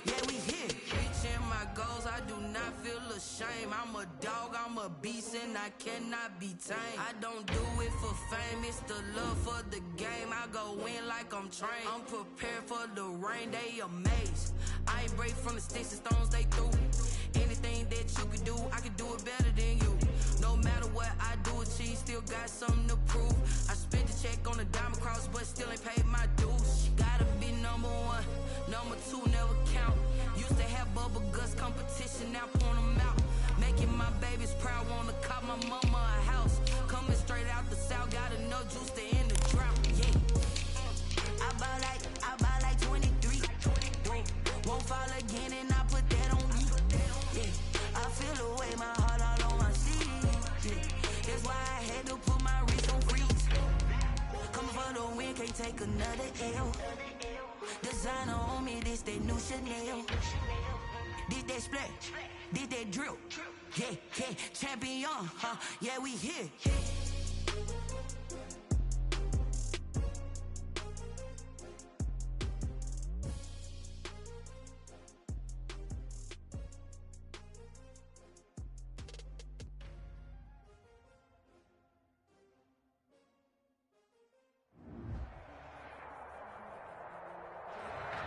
yeah, we here. Reaching my goals, I do not feel ashamed. I'm a dog, I'm a beast, and I cannot be tamed. I don't do it for fame, it's the love for the game. I go in like I'm trained. I'm prepared for the rain, they amazed. I ain't break from the sticks and stones they threw. Anything that you could do, I could do it better than you. No matter what I do, achieve, still got something to prove. I spent the check on the diamond cross, but still ain't paid my dues. Gotta be number one, number two never count. Used to have bubble guts competition, now point them out. Making my babies proud, wanna cop my mama a house. Coming straight out the south, got enough juice to end the drought. Yeah, I buy like 23. Won't fall again, and I put that on me. Yeah, I feel the way, my heart all on my sleeve. Yeah, that's why I had to put my wrist on freeze. Coming for the win, can't take another L. Designer on me, this that new Chanel. This that splash, this that drill. Yeah, champion, yeah, we here.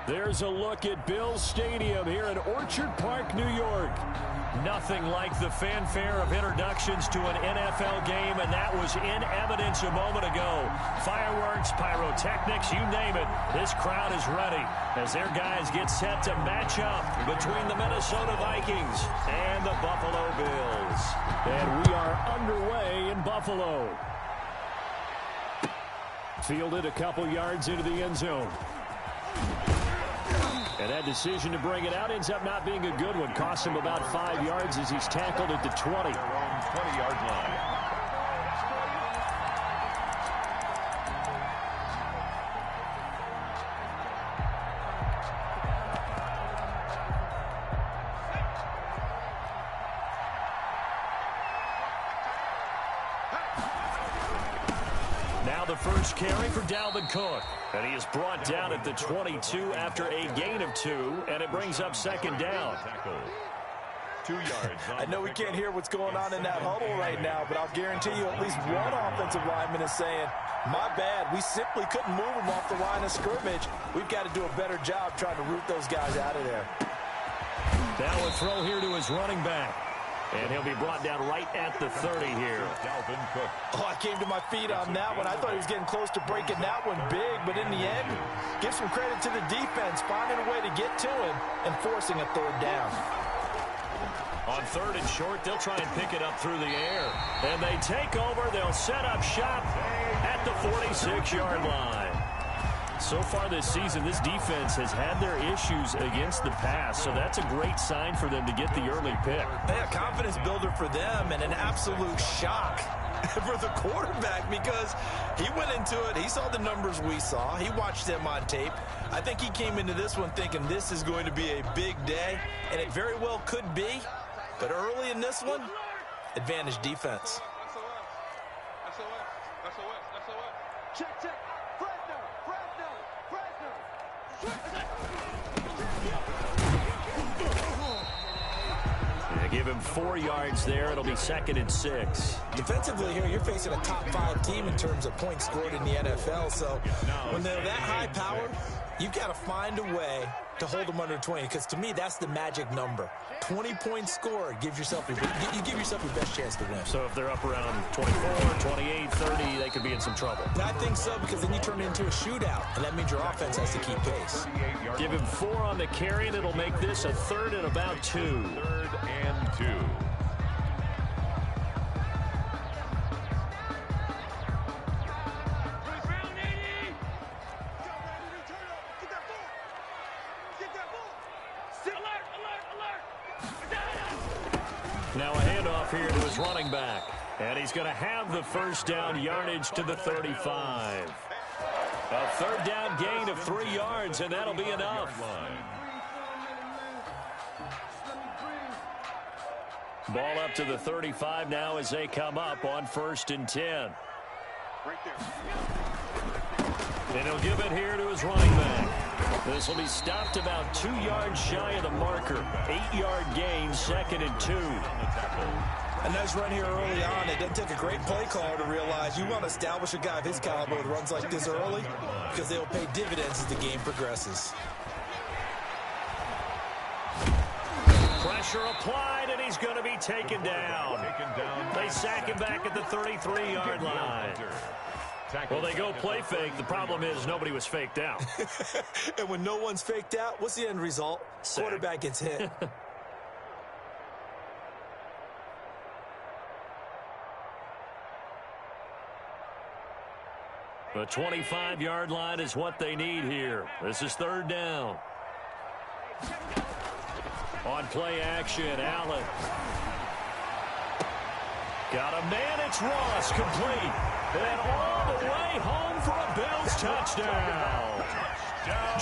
There's a look at Bills Stadium here in Orchard Park, New York. Nothing like the fanfare of introductions to an NFL game, and that was in evidence a moment ago. Fireworks, pyrotechnics, you name it. This crowd is ready as their guys get set to match up between the Minnesota Vikings and the Buffalo Bills. And we are underway in Buffalo. Fielded a couple yards into the end zone. And that decision to bring it out ends up not being a good one. Cost him about 5 yards as he's tackled at the 20. 20-yard line. Now the first carry for Dalvin Cook. And he is brought down at the 22 after a gain of 2, and it brings up second down. 2 yards. I know we can't hear what's going on in that huddle right now, but I'll guarantee you at least one offensive lineman is saying, my bad, we simply couldn't move them off the line of scrimmage. We've got to do a better job trying to root those guys out of there. Now a throw here to his running back. And he'll be brought down right at the 30 here. Dalvin Cook. Oh, I came to my feet on that one. I thought he was getting close to breaking that one big, but in the end, give some credit to the defense, finding a way to get to him and forcing a third down. On third and short, they'll try and pick it up through the air. And they take over. They'll set up shop at the 46-yard line. So far this season, this defense has had their issues against the pass, so that's a great sign for them to get the early pick. Yeah, confidence builder for them and an absolute shock for the quarterback because he went into it. He saw the numbers we saw. He watched them on tape. I think he came into this one thinking this is going to be a big day, and it very well could be. But early in this one, advantage defense. Check. Give him 4 yards there. It'll be second and 6. Defensively here, you're facing a top-5 team in terms of points scored in the NFL. So when they're that high-powered, you've got to find a way to hold them under 20. Because to me, that's the magic number. 20 points scored gives yourself you give yourself your best chance to win. So if they're up around 24, 28, 30, they could be in some trouble. I think so, because then you turn it into a shootout, and that means your offense has to keep pace. Give him 4 on the carry, and it'll make this a third and about 2. 3rd and 2. Now a handoff here to his running back. And he's going to have the first down yardage to the 35. A third down gain of 3 yards, and that'll be enough. Ball up to the 35 now as they come up on 1st and 10. Right there. And he'll give it here to his running back. This will be stopped about 2 yards shy of the marker. 8-yard gain, 2nd and 2. A nice run here early on. It doesn't take a great play caller to realize you want to establish a guy of his caliber with runs like this early because they'll pay dividends as the game progresses. Pressure applied, and he's going to be taken down. They sack him back at the 33-yard line. Well, they go play fake. The problem is nobody was faked out. And when no one's faked out, what's the end result? Sack. Quarterback gets hit. The 25-yard line is what they need here. This is 3rd down. On play action, Allen. Got a man, it's Ross, complete. And all the way home for a Bills touchdown.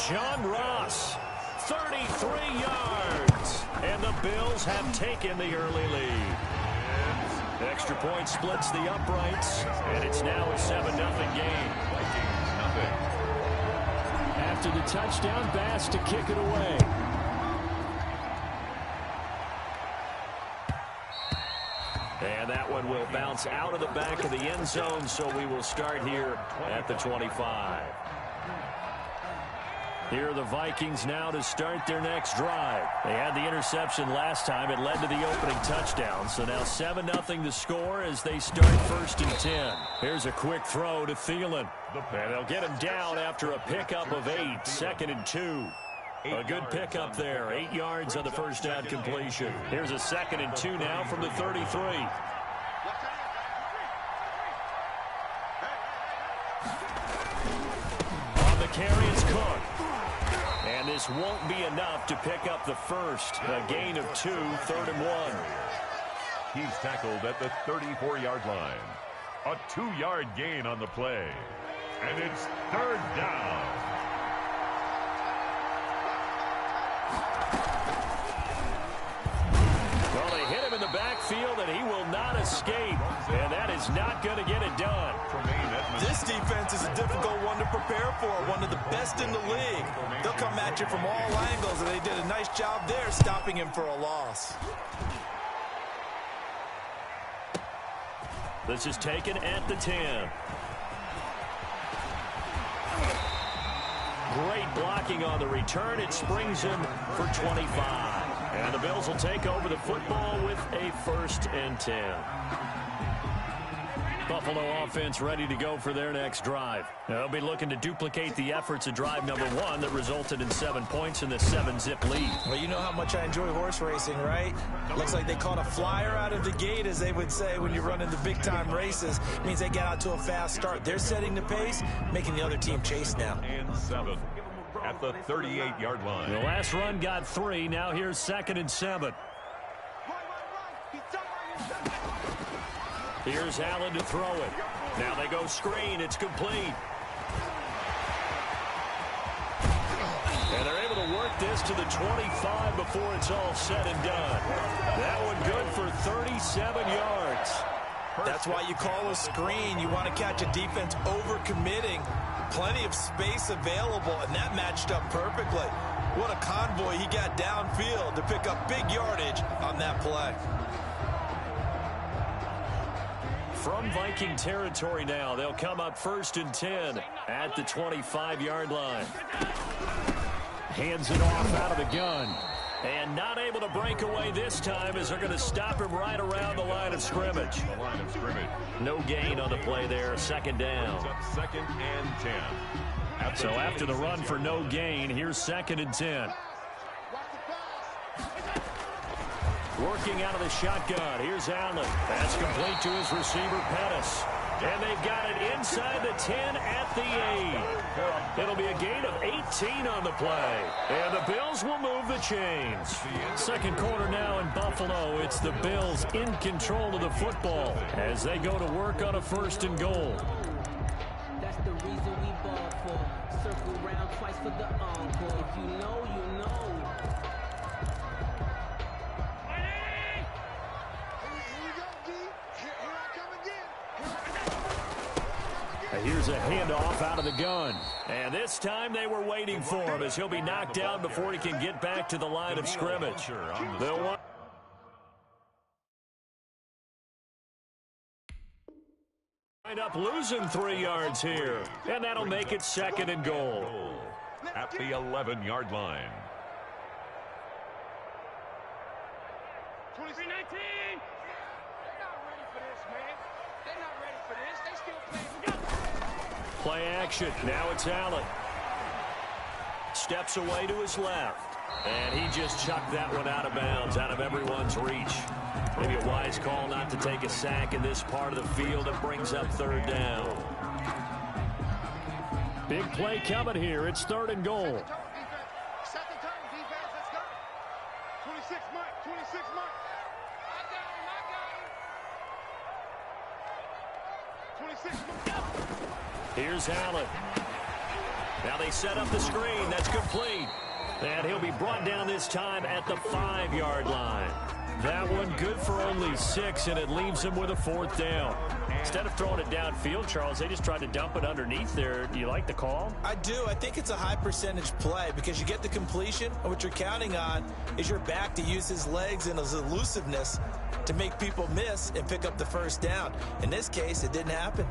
John Ross, 33 yards. And the Bills have taken the early lead. Extra point splits the uprights, and it's now a 7-0 game. After the touchdown, Bass to kick it away. And that one will bounce out of the back of the end zone, so we will start here at the 25. Here are the Vikings now to start their next drive. They had the interception last time. It led to the opening touchdown. So now 7-0 to score as they start 1st and 10. Here's a quick throw to Thielen. And they'll get him down after a pickup of 8. 2nd and 2. A good pickup there. 8 yards on the first down completion. Here's a 2nd and 2 now from the 33. On the carry is Cook. And this won't be enough to pick up the first. A gain of 2, 3rd and 1. He's tackled at the 34-yard line. A 2-yard gain on the play. And it's 3rd down. Well, they hit him in the backfield, and he will not escape. And that is not going to get it done. This defense is a difficult one to prepare for, one of the best in the league. They'll come at you from all angles, and they did a nice job there stopping him for a loss. This is taken at the 10. Great blocking on the return. It springs him for 25. And the Bills will take over the football with a 1st and 10. Buffalo offense ready to go for their next drive. They'll be looking to duplicate the efforts of drive number 1 that resulted in 7 points in the 7-zip lead. Well, you know how much I enjoy horse racing, right? Looks like they caught a flyer out of the gate, as they would say when you run into big-time races. It means they get out to a fast start. They're setting the pace, making the other team chase now. And 7 at the 38-yard line. The last run got 3. Now here's 2nd and 7. Here's Allen to throw it. Now they go screen. It's complete. And they're able to work this to the 25 before it's all said and done. That one good for 37 yards. That's why you call a screen. You want to catch a defense overcommitting. Plenty of space available, and that matched up perfectly. What a convoy he got downfield to pick up big yardage on that play. From Viking territory now, they'll come up 1st and 10 at the 25-yard line. Hands it off out of the gun. And not able to break away this time as they're going to stop him right around the line of scrimmage. The line of scrimmage. No gain on the play there. 2nd down. 2nd and 10. So after the run for no gain, here's 2nd and 10. Working out of the shotgun. Here's Allen. That's complete to his receiver, Pettis. And they've got it inside the 10 at the 8. It'll be a gain of 18 on the play. And the Bills will move the chains. 2nd quarter now in Buffalo. It's the Bills in control of the football as they go to work on a 1st and goal. That's the reason we ball for. Circle round twice for the encore. If you know, you know. Here's a handoff out of the gun. And this time they were waiting for him as he'll be knocked down before he can get back to the line of scrimmage. They'll want wind up losing 3 yards here. And that'll make it 2nd and goal. At the 11-yard line. 23-19. They're not ready for this, man. They're not ready for this. They still playing. Play action. Now it's Allen. Steps away to his left. And he just chucked that one out of bounds, out of everyone's reach. Maybe a wise call not to take a sack in this part of the field. It brings up 3rd down. Big play coming here. It's 3rd and goal. Set the tone, defense. Let's go. 26 mark. 26 mark. I got him. 26 mark. Here's Allen. Now they set up the screen. That's complete. And he'll be brought down this time at the 5-yard line. That one good for only 6, and it leaves him with a 4th down. Instead of throwing it downfield, Charles, they just tried to dump it underneath there. Do you like the call? I do. I think it's a high percentage play because you get the completion, and what you're counting on is your back to use his legs and his elusiveness to make people miss and pick up the 1st down. In this case, it didn't happen.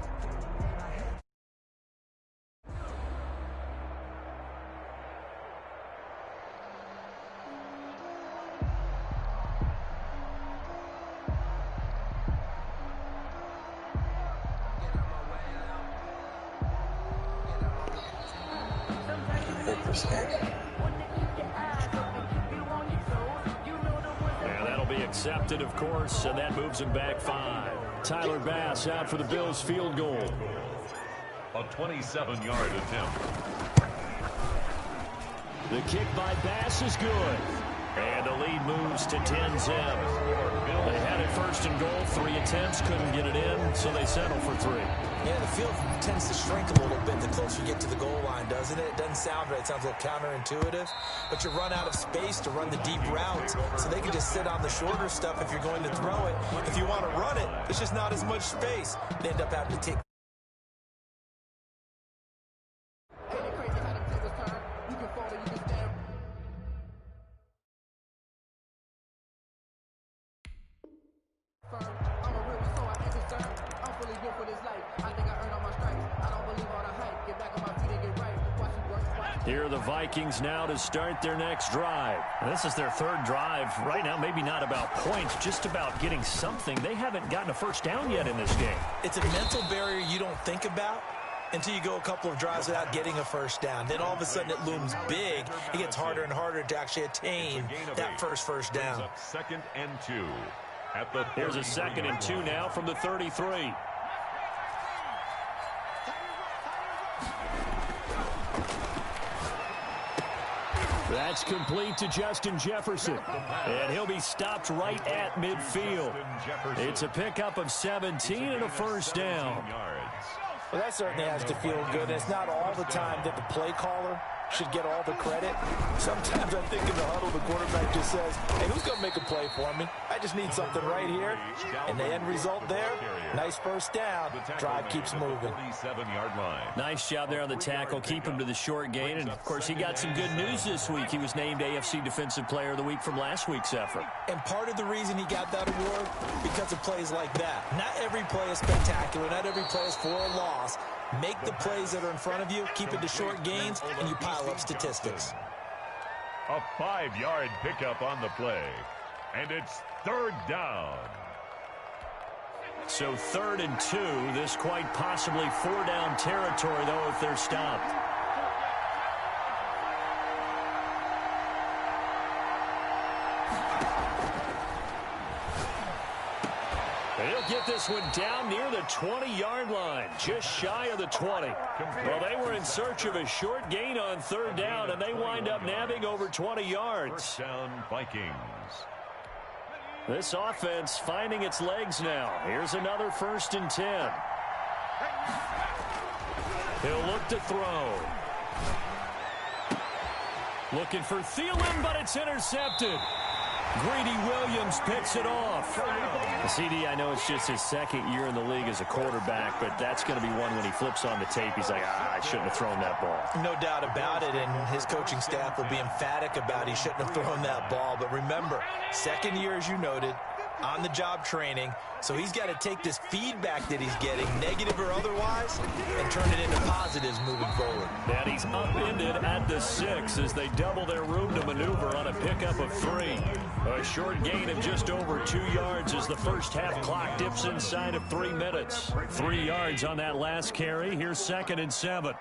And that'll be accepted, of course, and that moves him back 5. Tyler Bass out for the Bills' field goal. A 27-yard attempt. The kick by Bass is good. And the lead moves to 10-zip. They had it 1st and goal. 3 attempts, couldn't get it in, so they settle for 3. Yeah, the field tends to shrink a little bit the closer you get to the goal line, doesn't it? It doesn't sound right. It sounds a little counterintuitive. But you run out of space to run the deep routes, so they can just sit on the shorter stuff if you're going to throw it. If you want to run it, there's just not as much space. They end up having to take. Here are the Vikings now to start their next drive. This is their 3rd drive. Right now, maybe not about points, just about getting something. They haven't gotten a 1st down yet in this game. It's a mental barrier you don't think about until you go a couple of drives without getting a 1st down. Then all of a sudden it looms big. It gets harder and harder to actually attain that first down. 2nd and 2. At the Here's a 2nd and 2 now from the 33. That's complete to Justin Jefferson. And he'll be stopped right at midfield. It's a pickup of 17 and a 1st down. Well, that certainly has to feel good. It's not all the time that the play caller should get all the credit. Sometimes I think in the huddle, the quarterback just says, hey, who's going to make a play for me? I just need something right here. And the end result there, nice 1st down. Drive keeps moving. 47-yard line. Nice job there on the tackle. Keep him to the short gain. And, of course, he got some good news this week. He was named AFC Defensive Player of the Week from last week's effort. And part of the reason he got that award, because of plays like that. Not every play is spectacular. Not every play is for a loss. Make the plays that are in front of you, keep it to short gains, and you pile up statistics. A 5-yard pickup on the play. And it's 3rd down. So 3rd and 2. This quite possibly 4-down territory, though, if they're stopped. They'll get this one down near the 20-yard line, just shy of the 20. Well, they were in search of a short gain on 3rd down, and they wind up nabbing over 20 yards. 1st down, Vikings. This offense finding its legs now. Here's another 1st and 10. He'll look to throw. Looking for Thielen, but it's intercepted. Greedy Williams picks it off. CD, I know it's just his second year in the league as a quarterback, but that's going to be one when he flips on the tape. He's like, I shouldn't have thrown that ball. No doubt about it, and his coaching staff will be emphatic about he shouldn't have thrown that ball. But remember, second year, as you noted, on-the-job training, so he's got to take this feedback that he's getting, negative or otherwise, and turn it into positives moving forward. And he's upended at the 6 as they double their room to maneuver on a pickup of 3. A short gain of just over 2 yards as the first half clock dips inside of 3 minutes. 3 yards on that last carry. Here's 2nd and 7.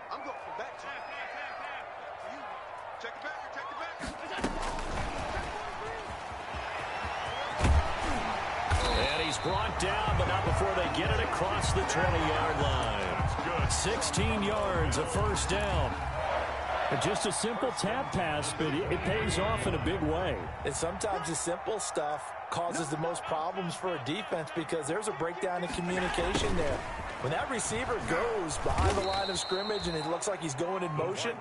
He's brought down, but not before they get it across the 20-yard line. 16 yards, a first down. Just a simple tap pass, but it pays off in a big way. And sometimes the simple stuff causes the most problems for a defense because there's a breakdown in communication there. When that receiver goes behind the line of scrimmage and it looks like he's going in motion,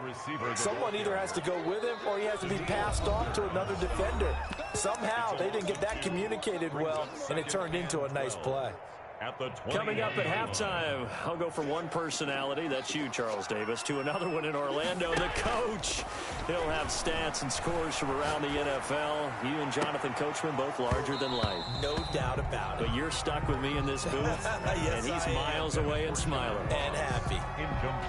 someone either has to go with him or he has to be passed off to another defender. Somehow they didn't get that communicated well, and it turned into a nice play. Coming up at halftime, I'll go from one personality, that's you, Charles Davis, to another one in Orlando, the coach. He'll have stats and scores from around the NFL. You and Jonathan Coachman, both larger than life. No doubt about it. But you're stuck with me in this booth, yes, and he's miles away and smiling. And happy.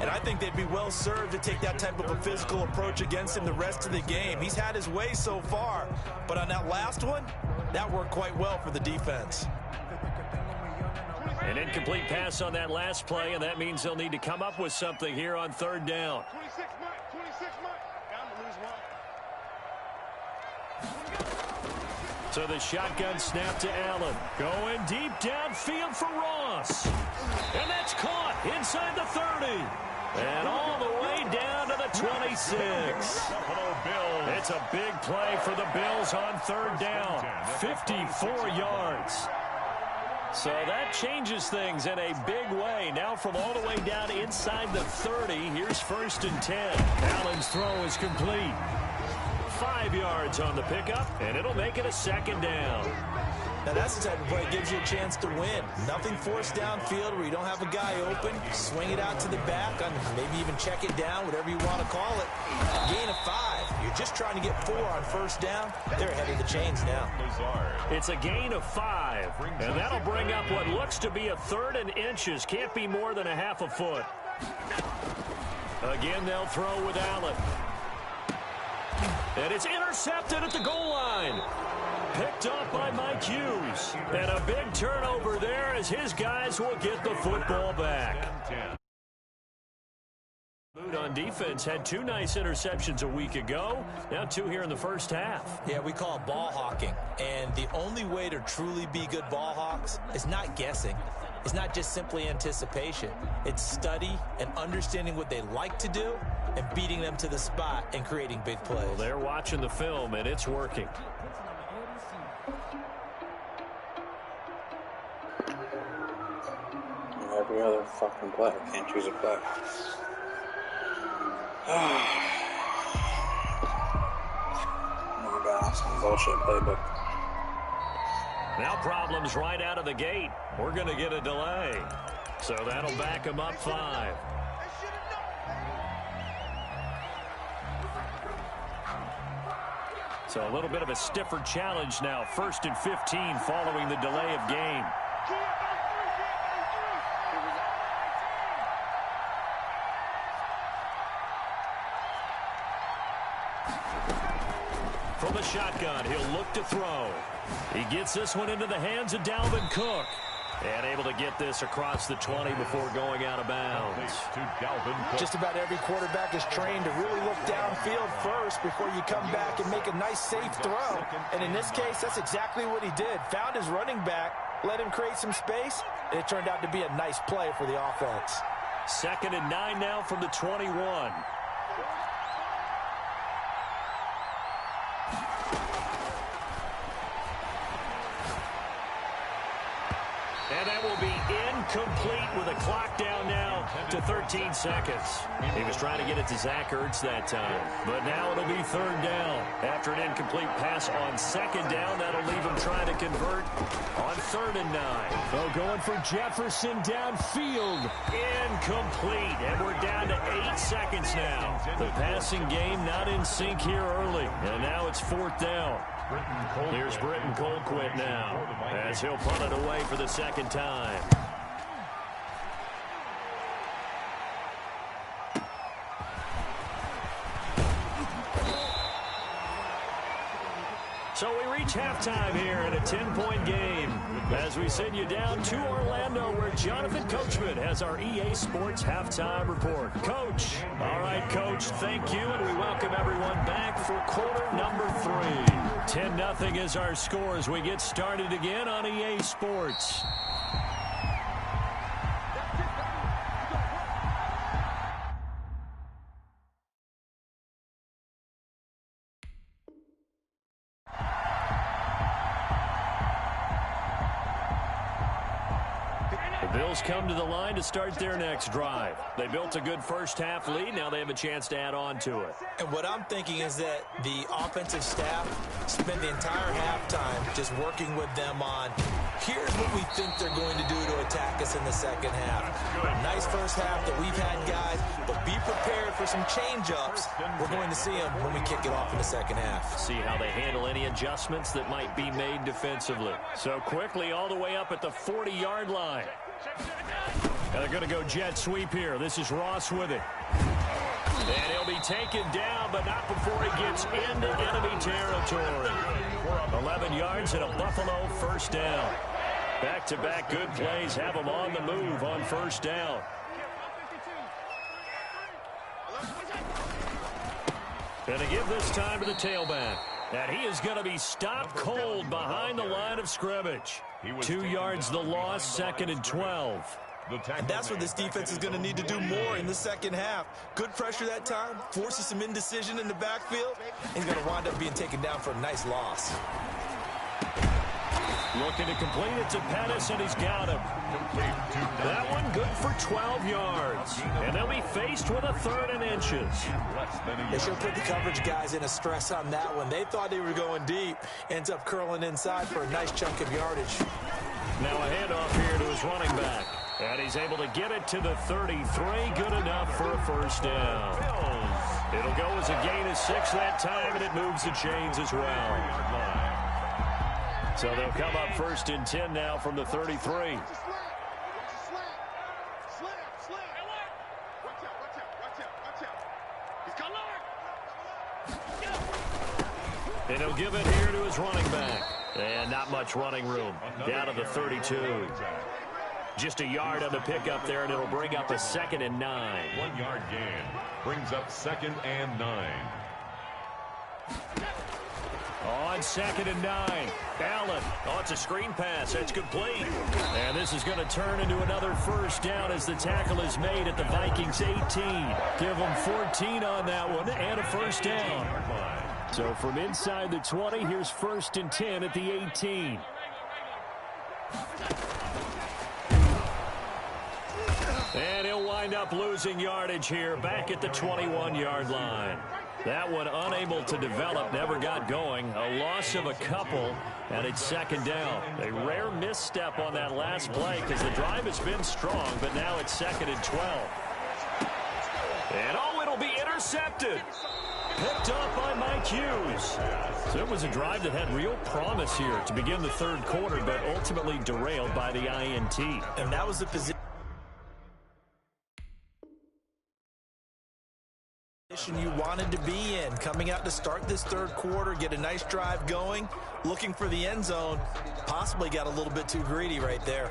And I think they'd be well served to take that type of a physical approach against him the rest of the game. He's had his way so far, but on that last one, that worked quite well for the defense. An incomplete pass on that last play, and that means they'll need to come up with something here on 3rd down. 26 Mike. I'm going to lose one. So the shotgun snap to Allen. Going deep downfield for Ross. And that's caught inside the 30. And all the way down to the 26. It's a big play for the Bills on 3rd down. 54 yards. So that changes things in a big way. Now from all the way down inside the 30, here's 1st and 10. Allen's throw is complete. 5 yards on the pickup, and it'll make it a 2nd down. Now that's the type of play that gives you a chance to win. Nothing forced downfield where you don't have a guy open. Swing it out to the back, maybe even check it down, whatever you want to call it. Gain of 5. You're just trying to get 4 on 1st down. They're ahead of the chains now. It's a gain of 5, and that'll bring up what looks to be a 3rd and inches. Can't be more than a half a foot. Again, they'll throw with Allen. And it's intercepted at the goal line. Picked off by Mike Hughes. And a big turnover there as his guys will get the football back. Mood on defense had 2 nice interceptions a week ago. Now 2 here in the first half. Yeah, we call it ball hawking. And the only way to truly be good ball hawks is not guessing. It's not just simply anticipation. It's study and understanding what they like to do and beating them to the spot and creating big plays. Well, they're watching the film, and it's working. Every other fucking play. Can't choose a play. We're going some bullshit playbook. Now problems right out of the gate. We're going to get a delay. So that'll back them up 5. So a little bit of a stiffer challenge now. 1st and 15 following the delay of game. From the shotgun, he'll look to throw. He gets this one into the hands of Dalvin Cook. And able to get this across the 20 before going out of bounds. Just about every quarterback is trained to really look downfield first before you come back and make a nice, safe throw. And in this case, that's exactly what he did. Found his running back, let him create some space, and it turned out to be a nice play for the offense. 2nd and 9 now from the 21. And that will be incomplete with a clock down now to 13 seconds. He was trying to get it to Zach Ertz that time, but now it'll be third down. After an incomplete pass on second down, that'll leave him trying to convert on 3rd and 9. They're going for Jefferson downfield. Incomplete, and we're down to 8 seconds now. The passing game not in sync here early, and now it's 4th down. Here's Britton Colquitt now, as he'll punt it away for the second time. So we reach halftime here in a 10-point game as we send you down to Orlando where Jonathan Coachman has our EA Sports Halftime Report. Coach. All right, Coach, thank you, and we welcome everyone back for quarter number 3. 10-0 is our score as we get started again on EA Sports. Bills come to the line to start their next drive. They built a good first-half lead. Now they have a chance to add on to it. And what I'm thinking is that the offensive staff spent the entire halftime just working with them on, here's what we think they're going to do to attack us in the second half. Nice first half that we've had, guys, but be prepared for some change-ups. We're going to see them when we kick it off in the second half. See how they handle any adjustments that might be made defensively. So quickly all the way up at the 40-yard line. And they're going to go jet sweep here. This is Ross with it. And he'll be taken down, but not before he gets into enemy territory. 11 yards and a Buffalo first down. Back-to-back good plays have them on the move on first down. And to give this time to the tailback. And he is going to be stopped cold behind the line of scrimmage. 2 yards the loss, 2nd and 12. And that's what this defense is going to need to do more in the second half. Good pressure that time, forces some indecision in the backfield. He's going to wind up being taken down for a nice loss. Looking to complete it to Pettis, and he's got him. That one good for 12 yards. And they'll be faced with a 3rd and inches. They should put the coverage guys in a stress on that one. They thought they were going deep. Ends up curling inside for a nice chunk of yardage. Now a handoff here to his running back. And he's able to get it to the 33. Good enough for a first down. It'll go as a gain of 6 that time, and it moves the chains as well. So they'll come up 1st and 10 now from the 33. And he'll give it here to his running back. And not much running room. Down to the 32. Just a yard on the pickup there, and it'll bring up a 2nd and 9. 1 yard gain brings up 2nd and 9. On 2nd and 9. Allen. Oh, it's a screen pass. That's complete. And this is going to turn into another first down as the tackle is made at the Vikings 18. Give them 14 on that one and a first down. So from inside the 20, here's 1st and 10 at the 18. And he'll wind up losing yardage here back at the 21-yard line. That one unable to develop, never got going. A loss of a couple, and it's 2nd down. A rare misstep on that last play because the drive has been strong, but now it's 2nd and 12. And oh, it'll be intercepted. Picked up by Mike Hughes. So it was a drive that had real promise here to begin the 3rd quarter, but ultimately derailed by the INT. And that was the position you wanted to be in. Coming out to start this 3rd quarter, get a nice drive going, looking for the end zone. Possibly got a little bit too greedy right there.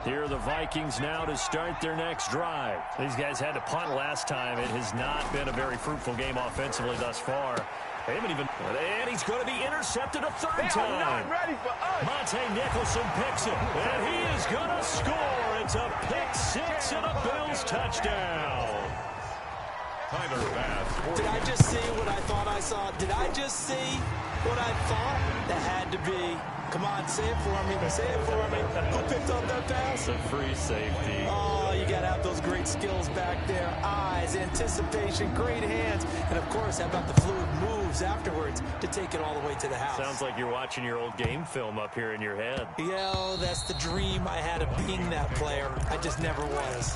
Here are the Vikings now to start their next drive. These guys had to punt last time. It has not been a very fruitful game offensively thus far. They haven't even... And he's going to be intercepted a 3rd time. They are not ready for us. Monte Nicholson picks it, and he is going to score. It's a pick 6 and a Bills touchdown. Tyler Bass. Did I just see what I thought I saw? Did I just see what I thought? That had to be. Come on, say it for me. Say it for me. Who picked up that pass? The free safety. Oh, you got to have those great skills back there. Eyes, anticipation, great hands. And, of course, how about the fluid moves afterwards to take it all the way to the house? Sounds like you're watching your old game film up here in your head. Yo, that's the dream I had of being that player. I just never was.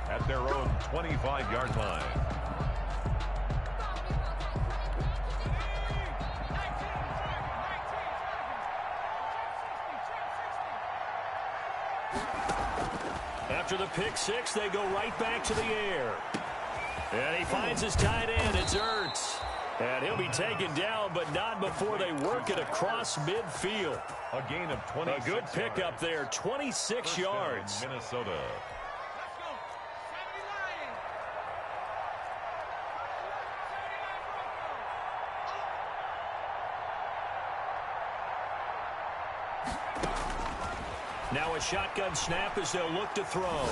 At their own 25-yard line. After the pick six, they go right back to the air. And he finds his tight end. It's Ertz. And he'll be taken down, but not before they work it across midfield. A gain of 26 A good pickup yards. there, 26 First yards. down, Minnesota. Now a shotgun snap as they'll look to throw.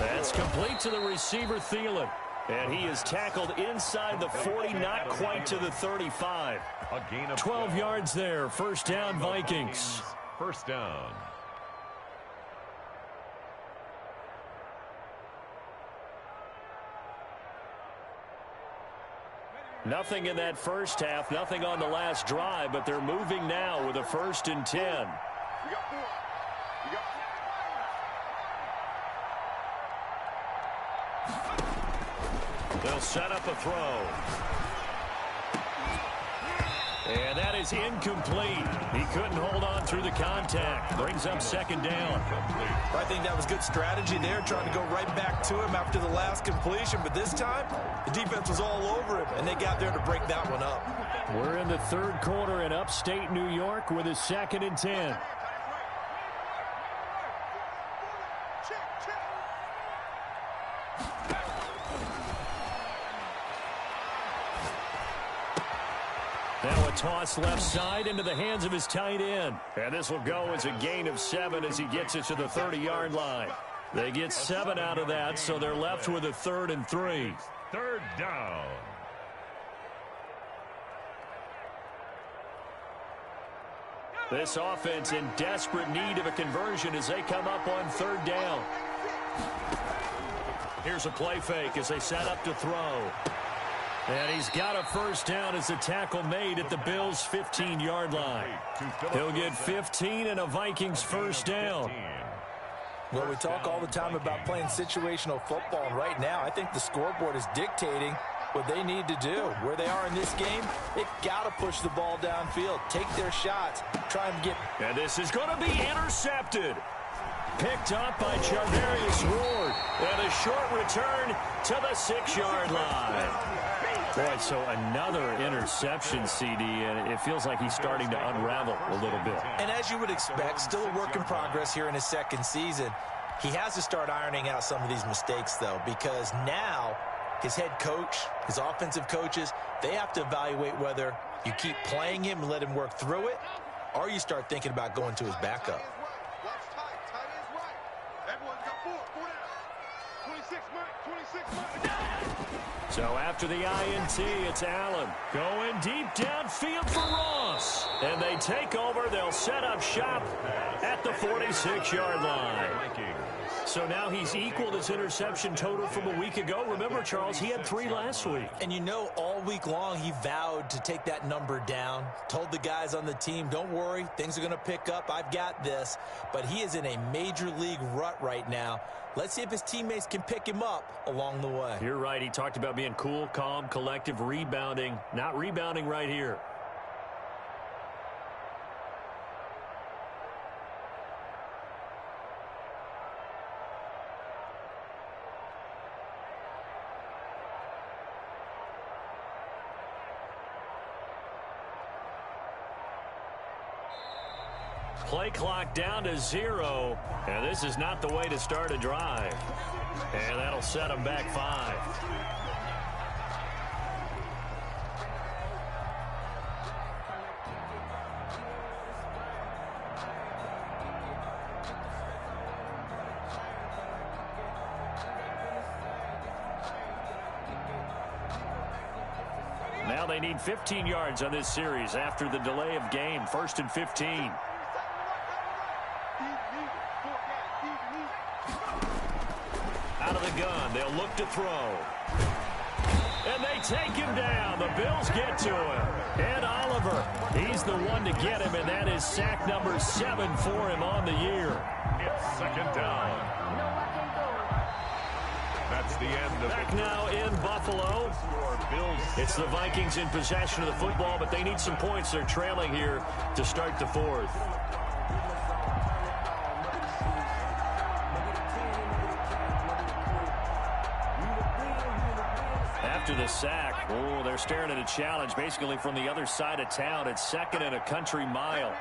That's complete to the receiver, Thielen. And he is tackled inside the 40, not quite to the 35. A gain of 12 yards there. First down, Vikings. First down. Nothing in that first half, nothing on the last drive, but they're moving now with a 1st and 10. They'll set up a throw. And that is incomplete. He couldn't hold on through the contact. Brings up 2nd down. I think that was good strategy there, trying to go right back to him after the last completion. But this time, the defense was all over him, and they got there to break that one up. We're in the 3rd quarter in upstate New York with a 2nd and 10. Now a toss left side into the hands of his tight end. And this will go as a gain of 7 as he gets it to the 30-yard line. They get 7 out of that, so they're left with a 3rd and 3. 3rd down. This offense in desperate need of a conversion as they come up on 3rd down. Here's a play fake as they set up to throw. And he's got a 1st down as the tackle made at the Bills' 15-yard line. He'll get 15 and a Vikings 1st down. Well, we talk all the time about playing situational football, and right now I think the scoreboard is dictating what they need to do. Where they are in this game, they've got to push the ball downfield, take their shots, try and get... And this is going to be intercepted. Picked up by Charvarius Ward. And a short return to the 6-yard line. Boy, so another interception, CD, and it feels like he's starting to unravel a little bit. And as you would expect, still a work in progress here in his 2nd season. He has to start ironing out some of these mistakes, though, because now his head coach, his offensive coaches, they have to evaluate whether you keep playing him and let him work through it, or you start thinking about going to his backup. So after the INT, it's Allen going deep downfield for Ross. And they take over. They'll set up shop at the 46-yard line. So now he's equaled his interception total from a week ago. Remember, Charles, he had 3 last week. And you know, all week long he vowed to take that number down. Told the guys on the team, don't worry, things are going to pick up. I've got this. But he is in a major league rut right now. Let's see if his teammates can pick him up along the way. You're right. He talked about being cool, calm, collective, rebounding. Not rebounding right here. Play clock down to 0, and this is not the way to start a drive. And that'll set them back 5. they need 15 yards on this series after the delay of game. 1st and 15. Out of the gun, they'll look to throw. And they take him down. The Bills get to him. Ed Oliver, he's the one to get him, and that is sack number 7 for him on the year. It's 2nd down. That's the end of Back now in Buffalo. It's the Vikings in possession of the football, but they need some points. They're trailing here to start the 4th. After the sack, they're staring at a challenge basically from the other side of town. It's 2nd and a country mile.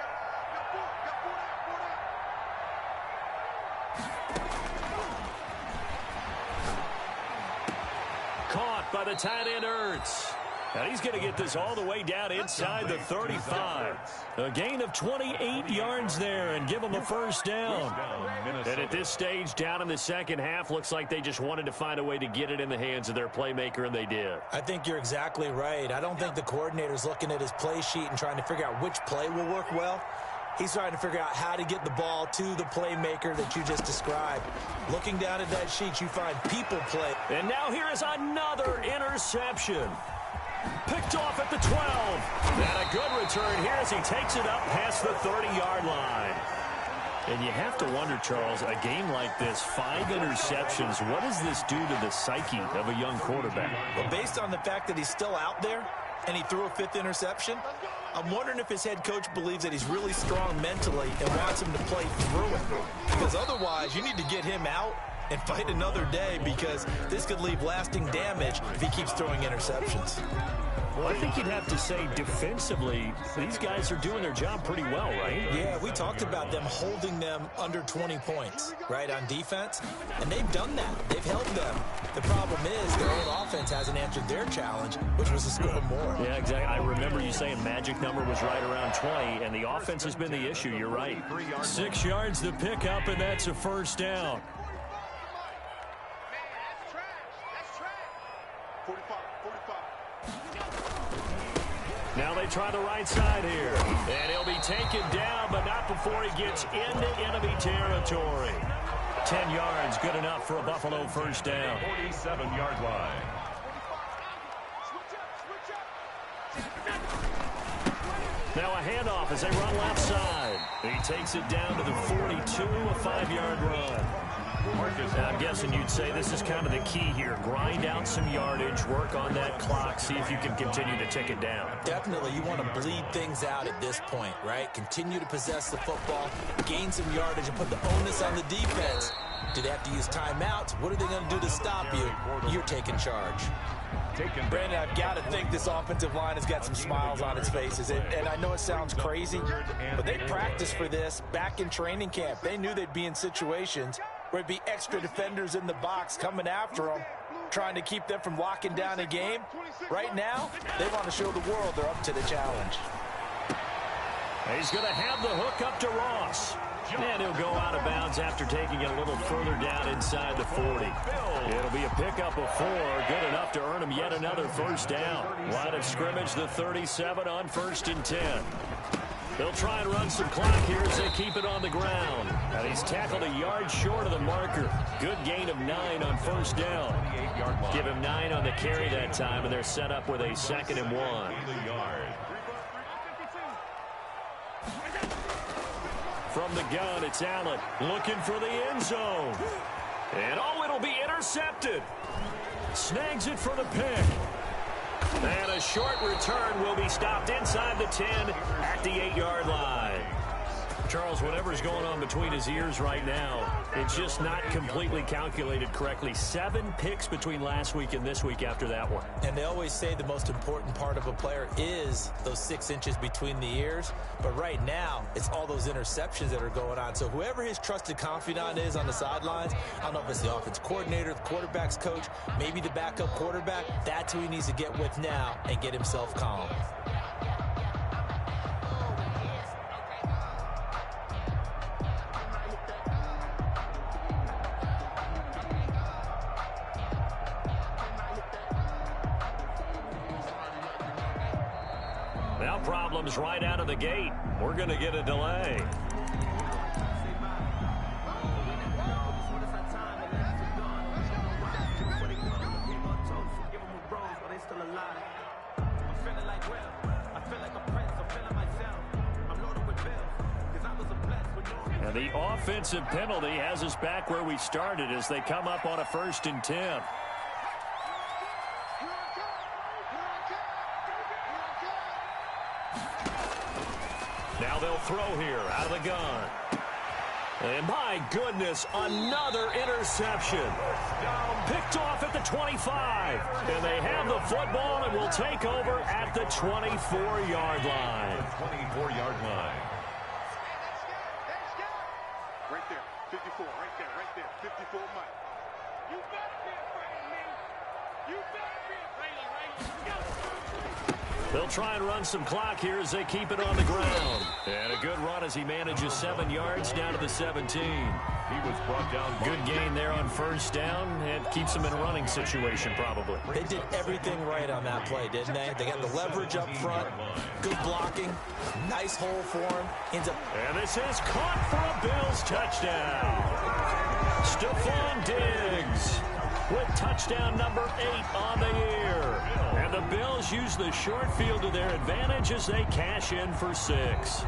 Caught by the tight end Ertz. And he's going to get this all the way down inside the 35. A gain of 28 yards there and give them a 1st down. And at this stage, down in the second half, looks like they just wanted to find a way to get it in the hands of their playmaker, and they did. I think you're exactly right. I don't think the coordinator's looking at his play sheet and trying to figure out which play will work well. He's trying to figure out how to get the ball to the playmaker that you just described. Looking down at that sheet, you find people play. And now here is another interception. Picked off at the 12. And a good return here as he takes it up past the 30-yard line. And you have to wonder, Charles, a game like this, 5 interceptions, what does this do to the psyche of a young quarterback? Well, based on the fact that he's still out there and he threw a 5th interception, I'm wondering if his head coach believes that he's really strong mentally and wants him to play through it. Because otherwise, you need to get him out and fight another day, because this could leave lasting damage if he keeps throwing interceptions. Well, I think you'd have to say defensively, these guys are doing their job pretty well, right? Yeah, we talked about them holding them under 20 points, right, on defense. And they've done that. They've held them. The problem is their own offense hasn't answered their challenge, which was to score more. Yeah, exactly. I remember you saying magic number was right around 20, and the offense has been the issue. You're right. 6 yards to pick up, and that's a 1st down. Now they try the right side here. And he'll be taken down, but not before he gets into enemy territory. 10 yards, good enough for a Buffalo 1st down. 47-yard line. Now a handoff as they run left side. He takes it down to the 42, a 5-yard run. And I'm guessing you'd say this is kind of the key here. Grind out some yardage, work on that clock, see if you can continue to tick it down. Definitely, you want to bleed things out at this point, right? Continue to possess the football, gain some yardage, and put the onus on the defense. Do they have to use timeouts? What are they going to do to stop you? You're taking charge. Brandon, I've got to think this offensive line has got some smiles on its faces. And I know it sounds crazy, but they practiced for this back in training camp. They knew they'd be in situations where there'd be extra defenders in the box coming after them, trying to keep them from locking down a game. Right now, they want to show the world they're up to the challenge. He's going to have the hook up to Ross. And he'll go out of bounds after taking it a little further down inside the 40. It'll be a pickup of 4, good enough to earn him yet another 1st down. Line of scrimmage, the 37 on 1st and 10. They'll try and run some clock here as they keep it on the ground. And he's tackled a yard short of the marker. Good gain of 9 on 1st down. Give him 9 on the carry that time, and they're set up with a 2nd and 1. From the gun, it's Allen looking for the end zone. And it'll be intercepted. Snags it for the pick. And a short return will be stopped inside the 10 at the 8-yard line. Charles, whatever's going on between his ears right now, it's just not completely calculated correctly. 7 picks between last week and this week after that one. And they always say the most important part of a player is those 6 inches between the ears. But right now, it's all those interceptions that are going on. So whoever his trusted confidant is on the sidelines, I don't know if it's the offense coordinator, the quarterback's coach, maybe the backup quarterback, that's who he needs to get with now and get himself calm. Now problems right out of the gate. We're going to get a delay. And the offensive penalty has us back where we started as they come up on a 1st and 10. Now they'll throw here out of the gun. And my goodness, another interception. Picked off at the 25. And they have the football and will take over at the 24-yard line. 24-yard line. Right there, 54, right there, 54 Mike. You better be afraid of me. You better be afraid of me. They'll try and run some clock here as they keep it on the ground. And a good run as he manages 7 yards down to the 17. He was brought down. Good gain there on 1st down and keeps him in a running situation probably. They did everything right on that play, didn't they? They got the leverage up front, good blocking, nice hole for him. And this is caught for a Bills touchdown. Stephon Diggs with touchdown number 8 on the year. And the Bills use the short field to their advantage as they cash in for 6.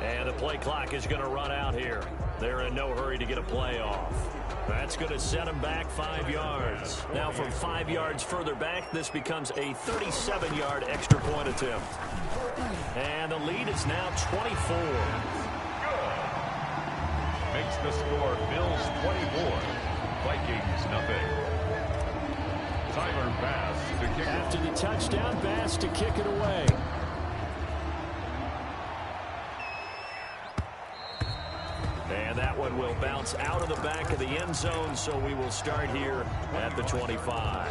And the play clock is going to run out here. They're in no hurry to get a play off. That's going to set them back 5 yards. Now from 5 yards further back, this becomes a 37-yard extra point attempt. And the lead is now 24. Good. Makes the score Bills 24, Vikings nothing. Tyler Bass to kick it. After the touchdown, Bass to kick it away. And that one will bounce out of the back of the end zone, so we will start here at the 25.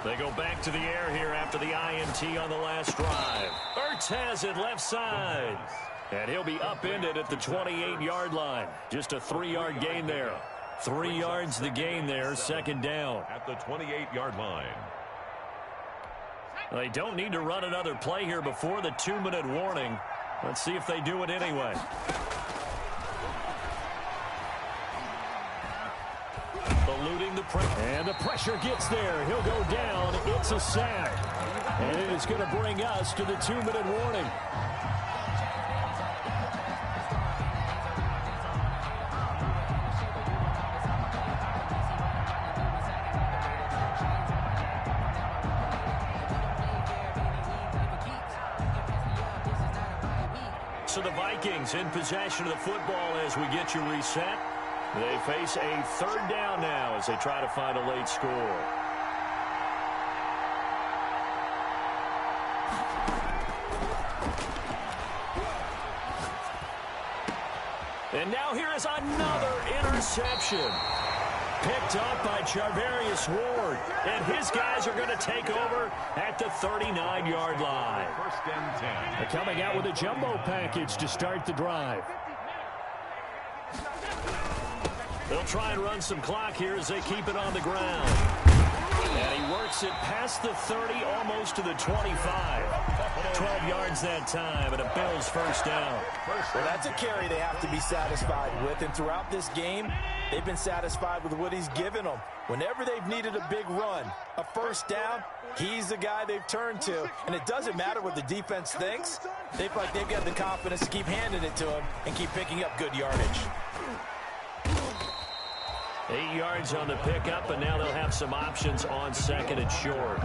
They go back to the air here after the INT on the last drive. Ertz has it left side. And he'll be upended at the 28-yard line. Just a 3-yard gain there. 3 yards the gain there, 2nd down. At the 28-yard line. They don't need to run another play here before the 2-minute warning. Let's see if they do it anyway. Eluding the pressure. And the pressure gets there. He'll go down. It's a sack. And it is going to bring us to the 2-minute warning. So the Vikings in possession of the football as we get you reset. They face a 3rd down now as they try to find a late score. And now here is another interception. Picked up by Charvarius Ward. And his guys are going to take over at the 39-yard line. 1st and 10. They're coming out with a jumbo package to start the drive. They'll try and run some clock here as they keep it on the ground. And he works it past the 30, almost to the 25. 12 yards that time, and a Bills 1st down. Well, that's a carry they have to be satisfied with, and throughout this game, they've been satisfied with what he's given them. Whenever they've needed a big run, a 1st down, he's the guy they've turned to. And it doesn't matter what the defense thinks. They've got the confidence to keep handing it to him and keep picking up good yardage. 8 yards on the pickup, and now they'll have some options on second and short.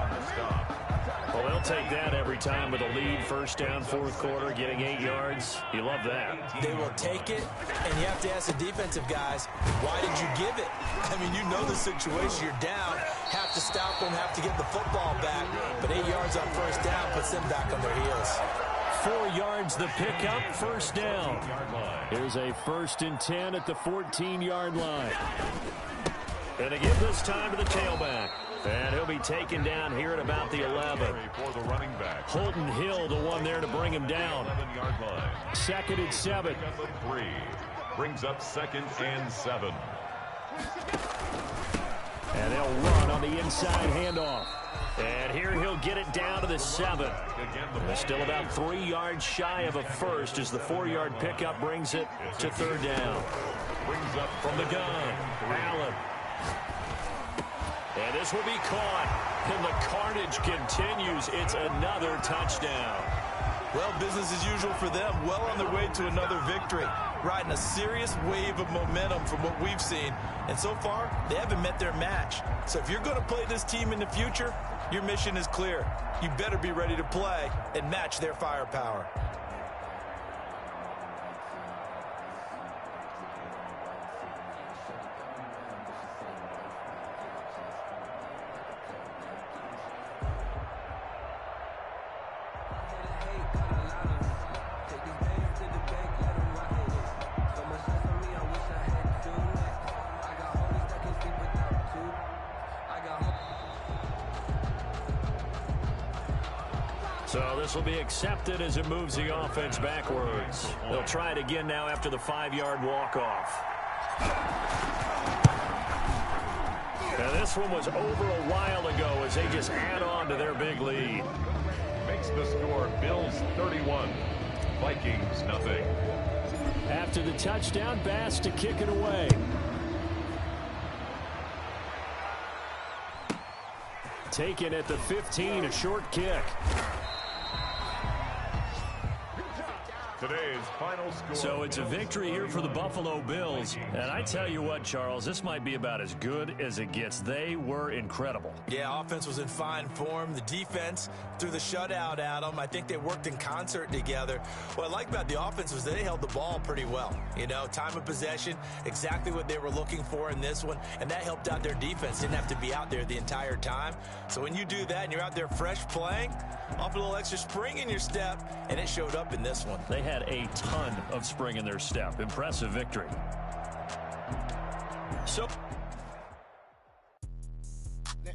Well, they'll take that every time with a lead. First down, fourth quarter, getting 8 yards. You love that. They will take it, and you have to ask the defensive guys, why did you give it? I mean, you know the situation. You're down, have to stop them, have to get the football back. But 8 yards on first down puts them back on their heels. 4 yards the pickup, first down. Here's a 1st and 10 at the 14-yard line. And they give this time to the tailback. And he'll be taken down here at about the 11. For the running back. Holton Hill, the one there to bring him down. 11-yard line. 2nd and 7. 3. Brings up 2nd and 7. And they'll run on the inside handoff. And here he'll get it down to the 7. They're still about 3 yards shy of a first as the 4-yard pickup brings it to third down. Brings up From the gun, Allen. And this will be caught. And the carnage continues. It's another touchdown. Well, business as usual for them. Well on their way to another victory. Riding a serious wave of momentum from what we've seen. And so far, they haven't met their match. So if you're going to play this team in the future, your mission is clear. You better be ready to play and match their firepower. So this will be accepted as it moves the offense backwards. They'll try it again now after the 5-yard walk-off. And this one was over a while ago as they just add on to their big lead. makes the score Bills 31, Vikings nothing. After the touchdown, Bass to kick it away. Taken at the 15, a short kick. Today's final score. So it's a victory here for the Buffalo Bills. And I tell you what, Charles, this might be about as good as it gets. They were incredible. Yeah, offense was in fine form. The defense threw the shutout at them. I think they worked in concert together. What I like about the offense was they held the ball pretty well. You know, time of possession, exactly what they were looking for in this one. And that helped out their defense. Didn't have to be out there the entire time. So when you do that and you're out there fresh playing, off a little extra spring in your step, and it showed up in this one. They had a ton of spring in their step. Impressive victory. So